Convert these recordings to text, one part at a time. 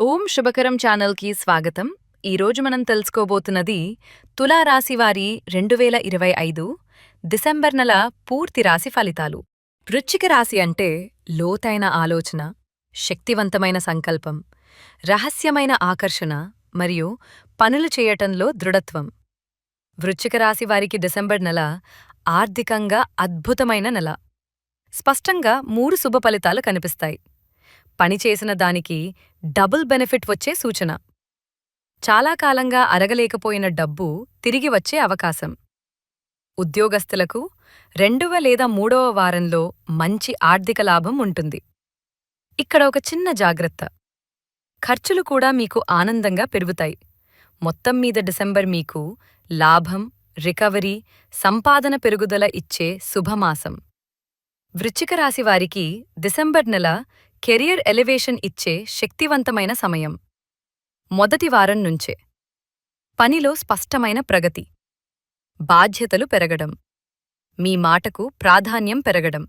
ఓం శుభకరం ఛానల్కి స్వాగతం. ఈరోజు మనం తెలుసుకోబోతున్నది తులారాశి వారి 2025 డిసెంబర్ నెల పూర్తి రాశి ఫలితాలు. వృశ్చిక రాశి అంటే లోతైన ఆలోచన, శక్తివంతమైన సంకల్పం, రహస్యమైన ఆకర్షణ మరియు పనులు చేయటంలో దృఢత్వం. వృశ్చిక రాశి వారికి డిసెంబర్ నెల ఆర్థికంగా అద్భుతమైన నెల. స్పష్టంగా 3 శుభ ఫలితాలు కనిపిస్తాయి. పనిచేసిన దానికి డబుల్ బెనిఫిట్ వచ్చే సూచన. చాలా కాలంగా అరగలేకపోయిన డబ్బు తిరిగి వచ్చే అవకాశం. ఉద్యోగస్తులకు 2వ లేదా 3వ వారంలో మంచి ఆర్థిక లాభం ఉంటుంది. ఇక్కడ ఒక చిన్న జాగ్రత్త. ఖర్చులు కూడా మీకు ఆనందంగా పెరుగుతాయి. మొత్తం మీద డిసెంబర్ మీకు లాభం, రికవరీ, సంపాదన పెరుగుదల ఇచ్చే శుభమాసం. వృశ్చిక రాశి వారికి డిసెంబర్ నెల కెరియర్ ఎలివేషన్ ఇచ్చే శక్తివంతమైన సమయం. మొదటి వారం నుంచే పనిలో స్పష్టమైన ప్రగతి, బాధ్యతలు పెరగడం, మీ మాటకు ప్రాధాన్యం పెరగడం.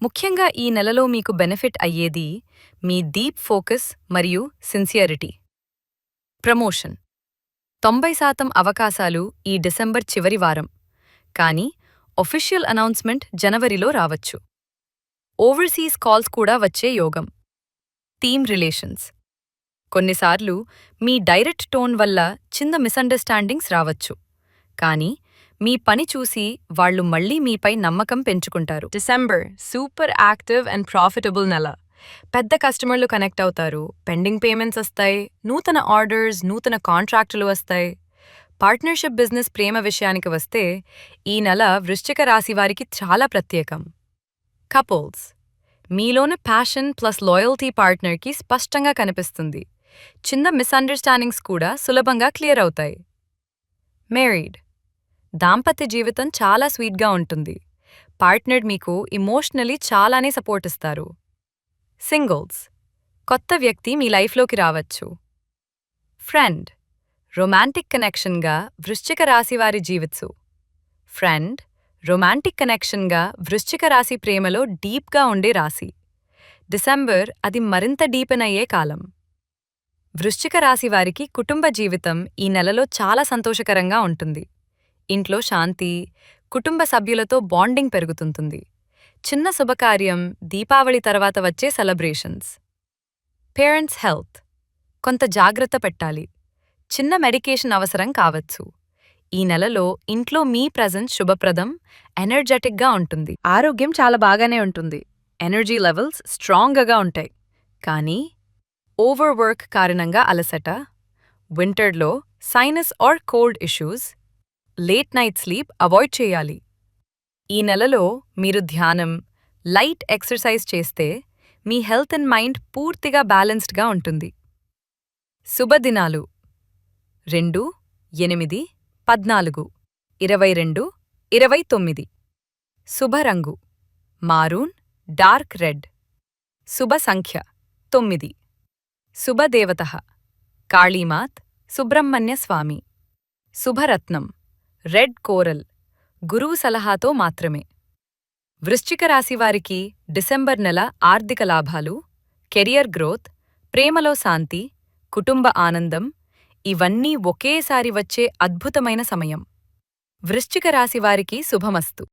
ముఖ్యంగా ఈ నెలలో మీకు బెనిఫిట్ అయ్యేది మీ డీప్ ఫోకస్ మరియు సిన్సియరిటీ. ప్రమోషన్ 90% అవకాశాలు ఈ డిసెంబర్ చివరి వారం, కానీ ఒఫిషియల్ అనౌన్స్మెంట్ జనవరిలో రావచ్చు. ఓవర్సీస్ కాల్స్ కూడా వచ్చే యోగం. టీమ్ రిలేషన్స్ కొన్నిసార్లు మీ డైరెక్ట్ టోన్ వల్ల చిన్న మిస్అండర్స్టాండింగ్స్ రావచ్చు, కానీ మీ పని చూసి వాళ్లు మళ్లీ మీపై నమ్మకం పెంచుకుంటారు. December super active and profitable నెల. పెద్ద కస్టమర్లు కనెక్ట్ అవుతారు, పెండింగ్ పేమెంట్స్ వస్తాయి, నూతన ఆర్డర్స్, నూతన కాంట్రాక్టులు వస్తాయి. పార్ట్నర్షిప్ బిజినెస్ ప్రేమ విషయానికి వస్తే ఈ నెల వృశ్చిక రాశి వారికి చాలా ప్రత్యేకం. కపుల్స్ మీలోని ప్యాషన్ ప్లస్ లాయల్టీ పార్ట్నర్కి స్పష్టంగా కనిపిస్తుంది. చిన్న మిస్అండర్స్టాండింగ్స్ కూడా సులభంగా క్లియర్ అవుతాయి. మ్యారీడ్ దాంపత్య జీవితం చాలా స్వీట్గా ఉంటుంది. పార్ట్నర్ మీకు ఇమోషనలీ చాలానే సపోర్ట్ ఇస్తారు. సింగిల్స్ కొత్త వ్యక్తి మీ లైఫ్లోకి రావచ్చు. ఫ్రెండ్ రొమాంటిక్ కనెక్షన్గా వృశ్చిక రాశి వారి జీవిత్సు. ఫ్రెండ్ రొమాంటిక్ కనెక్షన్గా వృశ్చిక రాశి ప్రేమలో డీప్గా ఉండే రాశి. డిసెంబర్ అది మరింత డీపెన్ అయ్యే కాలం. వృశ్చిక రాశి వారికి కుటుంబ జీవితం ఈ నెలలో చాలా సంతోషకరంగా ఉంటుంది. ఇంట్లో శాంతి, కుటుంబ సభ్యులతో బాండింగ్ పెరుగుతుంటుంది. చిన్న శుభకార్యం, దీపావళి తర్వాత వచ్చే సెలబ్రేషన్స్. పేరెంట్స్ హెల్త్ కొంత జాగ్రత్త పెట్టాలి. చిన్న మెడికేషన్ అవసరం కావచ్చు. ఈ నెలలో ఇంట్లో మీ ప్రెజెన్స్ శుభప్రదం, ఎనర్జెటిక్గా ఉంటుంది. ఆరోగ్యం చాలా బాగానే ఉంటుంది. ఎనర్జీ లెవెల్స్ స్ట్రాంగ్గా ఉంటాయి. కానీ ఓవర్ వర్క్ కారణంగా అలసట, వింటర్లో sinus or cold issues, late night sleep avoid చేయాలి. ఈ నెలలో మీరు ధ్యానం, లైట్ ఎక్సర్సైజ్ చేస్తే మీ హెల్త్ అండ్ మైండ్ పూర్తిగా బ్యాలెన్స్డ్గా ఉంటుంది. శుభదినాలు 2, 8, 14, 22, 29. శుభరంగు మారూన్, డార్క్ రెడ్. శుభ సంఖ్య 9. శుభదేవత కాళీమాత్, సుబ్రహ్మణ్య స్వామి. శుభరత్నం రెడ్ కోరల్, గురువు సలహాతో మాత్రమే. వృశ్చిక రాశి వారికి డిసెంబర్ నెల ఆర్థిక లాభాలు, కెరియర్ గ్రోత్, ప్రేమలో శాంతి, కుటుంబ ఆనందం ఇవన్నీ ఒకేసారి వచ్చే అద్భుతమైన సమయం. వృశ్చిక రాశి వారికి శుభమస్తు.